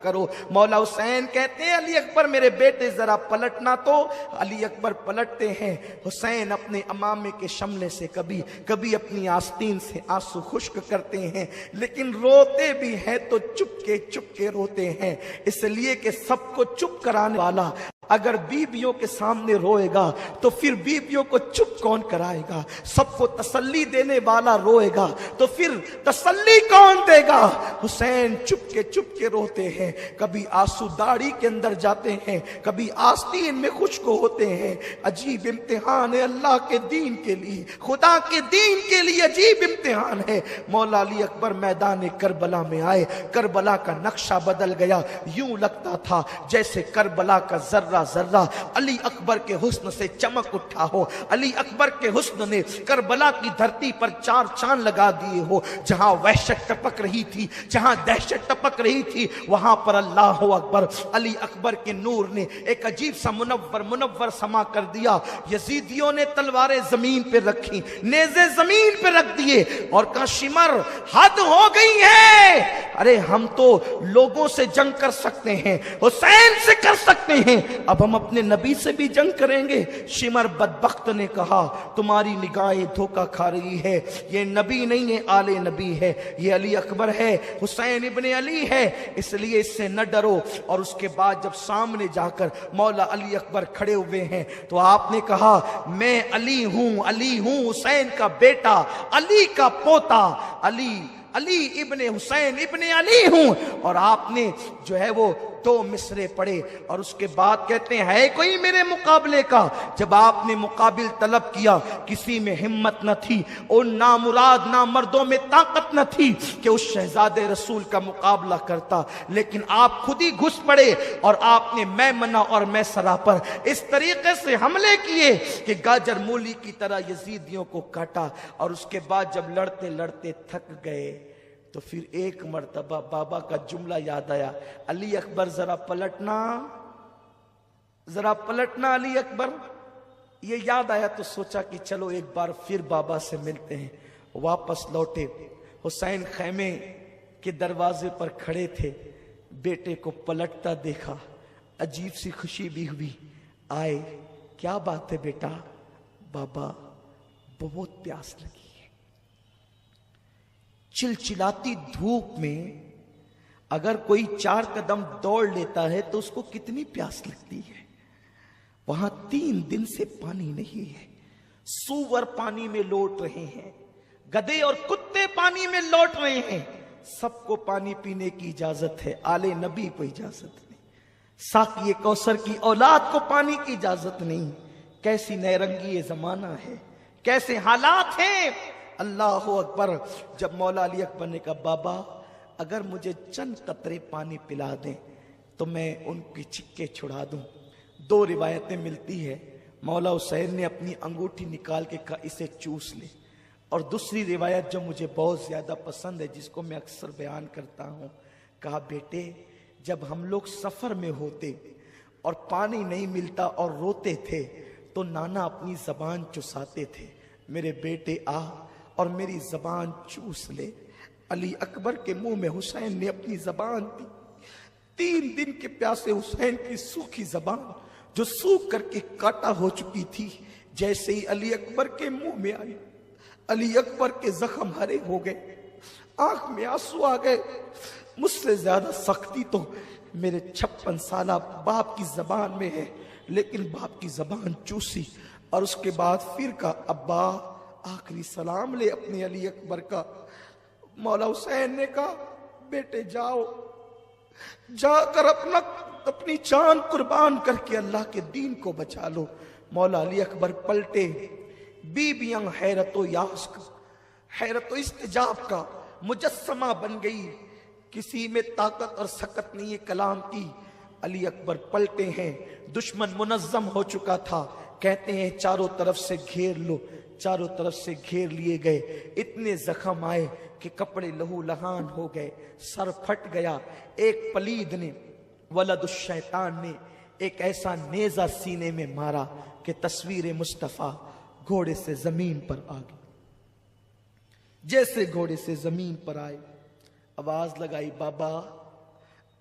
کرو۔ مولا حسین کہتے ہیں علی اکبر میرے بیٹے ذرا پلٹنا تو۔ علی اکبر پلٹتے ہیں، حسین اپنے امامے کے شملے سے کبھی کبھی اپنی آستین سے آنسو خشک کرتے ہیں، لیکن روتے بھی ہیں تو چپ کے روتے ہیں، اس لیے کہ سب کو چپ کرانے والا اگر بیویوں کے سامنے روئے گا تو پھر بیویوں کو چپ کون کرائے گا؟ سب کو تسلی دینے والا روئے گا تو پھر تسلی کون دے گا؟ حسین چپ کے روتے ہیں، کبھی آنسو داڑھی کے اندر جاتے ہیں، کبھی آستین میں خشک ہوتے ہیں۔ عجیب امتحان ہے اللہ کے دین کے لیے، خدا کے دین کے لیے عجیب امتحان ہے۔ مولا علی اکبر میدان کربلا میں آئے، کربلا کا نقشہ بدل گیا، یوں لگتا تھا جیسے کربلا کا ذرہ ذرہ علی اکبر کے حسن سے چمک اٹھا ہو۔ علی اکبر کے حسن نے کربلا کی دھرتی پر چار چاند لگا دیے ہو۔ جہاں وحشت ٹپک رہی تھی، جہاں دہشت ٹپک رہی تھی، وہاں پر اللہ اکبر علی اکبر کے نور نے ایک عجیب سا منور سما کر دیا۔ یزیدیوں نے تلواریں زمین پہ رکھی، نیزے زمین پہ رکھ دیے اور کہا شمر حد ہو گئی ہے، ارے ہم تو لوگوں سے جنگ کر سکتے ہیں، حسین سے کر سکتے ہیں، اب ہم اپنے نبی سے بھی جنگ کریں گے۔ شمر بدبخت نے کہا تمہاری نگاہیں دھوکہ کھا رہی ہے، یہ نبی نہیں ہے، آل نبی ہے، یہ علی اکبر ہے، حسین ابن علی ہے، اس لیے اس سے نہ ڈرو۔ اور اس کے بعد جب سامنے جا کر مولا علی اکبر کھڑے ہوئے ہیں تو آپ نے کہا میں علی ہوں حسین کا بیٹا، علی کا پوتا، علی ابن حسین ابن علی ہوں۔ اور آپ نے جو ہے وہ دو مصرے پڑھے اور اس کے بعد کہتے ہیں ہے کوئی میرے مقابلے کا؟ جب آپ نے مقابل طلب کیا کسی میں ہمت نہ تھی، اور نامراد نامردوں میں طاقت نہ تھی کہ اس شہزادے رسول کا مقابلہ کرتا، لیکن آپ خود ہی گھس پڑے اور آپ نے میمنہ اور میسرہ پر اس طریقے سے حملے کیے کہ گاجر مولی کی طرح یزیدیوں کو کاٹا۔ اور اس کے بعد جب لڑتے لڑتے تھک گئے تو پھر ایک مرتبہ بابا کا جملہ یاد آیا، علی اکبر ذرا پلٹنا علی اکبر۔ یہ یاد آیا تو سوچا کہ چلو ایک بار پھر بابا سے ملتے ہیں۔ واپس لوٹے، حسین خیمے کے دروازے پر کھڑے تھے، بیٹے کو پلٹتا دیکھا، عجیب سی خوشی بھی ہوئی۔ آئے، کیا بات ہے بیٹا؟ بابا بہت پیاس لگی، چلچلاتی دھوپ میں اگر کوئی 4 قدم دوڑ لیتا ہے تو اس کو کتنی پیاس لگتی ہے۔ وہاں 3 دن سے پانی نہیں ہے، سور پانی میں لوٹ رہے ہیں، گدھے اور کتے پانی میں لوٹ رہے ہیں، سب کو پانی پینے کی اجازت ہے، آل نبی کو اجازت نہیں، ساقی کوثر کی اولاد کو پانی کی اجازت نہیں۔ کیسی نیرنگی یہ زمانہ ہے، کیسے حالات ہیں۔ اللہ اکبر۔ جب مولا علی اکبر نے کہا بابا اگر مجھے چند قطرے پانی پلا دیں تو میں ان کی چھکے چھڑا دوں۔ 2 روایتیں ملتی ہے، مولا حسین نے اپنی انگوٹھی نکال کے کہا اسے چوس لے، اور دوسری روایت جو مجھے بہت زیادہ پسند ہے جس کو میں اکثر بیان کرتا ہوں، کہا بیٹے جب ہم لوگ سفر میں ہوتے اور پانی نہیں ملتا اور روتے تھے تو نانا اپنی زبان چساتے تھے، میرے بیٹے آ اور میری زبان چوس لے۔ علی اکبر کے منہ میں حسین نے اپنی زبان دی۔ 3 دن کے پیاسے حسین کی سوکھی زبان جو سوکھ کر کے کاٹا ہو چکی تھی، جیسے ہی علی اکبر کے منہ میں آئی، علی اکبر کے زخم ہرے ہو گئے، آنکھ میں آنسو آ گئے۔ مجھ سے زیادہ سختی تو میرے 56 سالہ باپ کی زبان میں ہے، لیکن باپ کی زبان چوسی اور اس کے بعد پھر کہا ابا آخری سلام لے اپنے علی اکبر کا۔ مولا حسین نے کہا بیٹے جاؤ، جا کر اپنی جان قربان کر کے اللہ کے دین کو بچا لو۔ مولا علی اکبر پلٹے، بیویاں حیرت و یاس کا، حیرت و استجاب کا مجسمہ بن گئی، کسی میں طاقت اور سکت نہیں ہے کلام کی۔ علی اکبر پلٹے ہیں، دشمن منظم ہو چکا تھا، کہتے ہیں چاروں طرف سے گھیر لو، چاروں طرف سے گھیر لیے گئے، اتنے زخم آئے کہ کپڑے لہو لہان ہو گئے، سر پھٹ گیا۔ ایک پلید نے، ولد الشیطان نے ایک ایسا نیزہ سینے میں مارا کہ تصویر مصطفیٰ گھوڑے سے زمین پر آ گئی۔ جیسے گھوڑے سے زمین پر آئے، آواز لگائی بابا